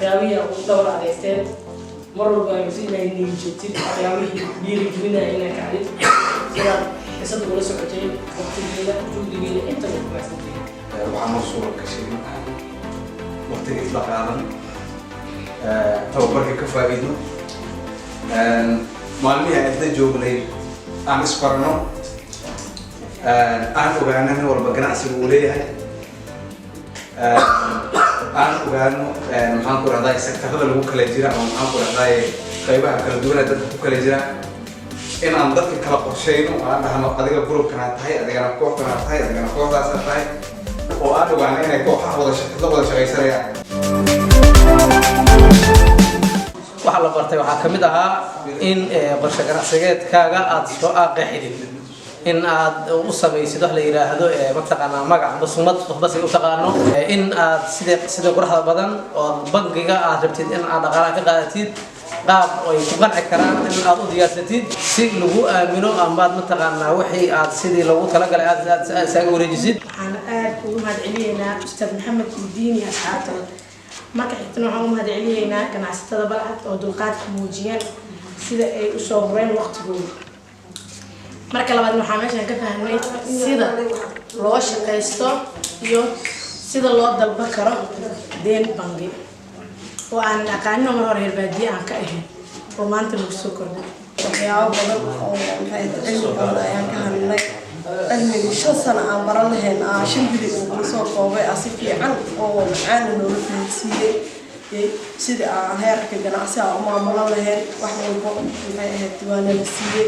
waxyaabihi uu dhowr adeegteen mar walba ay inay niijitid waxyaabihii dhiirigelinaya inay kacdid sida isad ula socotay waqtigeeda juhdigeeda inta uu ku maasantay waxaan u soo gashay waqtiga isla qaadan tababarka ka faa'iido maalmihii aan isla joognay aan isbarno aan ogaano nin walba ganacsiga uu leeyahay aan ogaano maxaan ku rahdaa sektarada lagu kala jira ama maxaan ku rahdaa qaybaha kala duwan dadka ku kala jira in aan dadka kala qorsheyno aan dhahno adiga groupkana tahay adigana kooxdana tahay adigana kooxdaas tahay oo aan ogaano inay kooxaha wada shaqaysanayaan waxa la bartay waxaa kamid ahaa in qorshe ganacsigeedkaaga aad soo qeexidid in aad u samaysid wax la yiraahdo mataqaanaa magac ama sumad qofbas ay u taqaano in aad sida quruxda badan oo bangiga aad rabtid in aad dhaqaalaha ka qaadatid qaab ay ku qanci karaan in aad u diyaarsatid si lagu aamino ama aad mataqaanaa wixii aad sidii loogu talagalay aad isaga wareejisid waxaan aad ugu mahadcelinaynaa Ustaad Maxamed Diini asxaabta marka xigtana waxaan u mahadcelinaynaa ganacsatada Balcad oo dulqaadka muujiyeen sida ay u soo horeen waqtigooda marka labaad waxaan meeshan ka fahnay sida loo shaqeysto iyo sida loo dalba karo deen bangi oo aan aqaano mar hore baadiye aan ka ahayn oo maanta lagu soo kordhay waxyaabo badan oo cilmi badan ayaan ka hadlay cilmiga 5 sano aan baran lahayn shan bili oo soo koobay si fiican oo macaan loo fahansiiyay sida aan heerka ganacsiga u maamulan lahayn wax walba waxay ahayd diiwaanada siiyay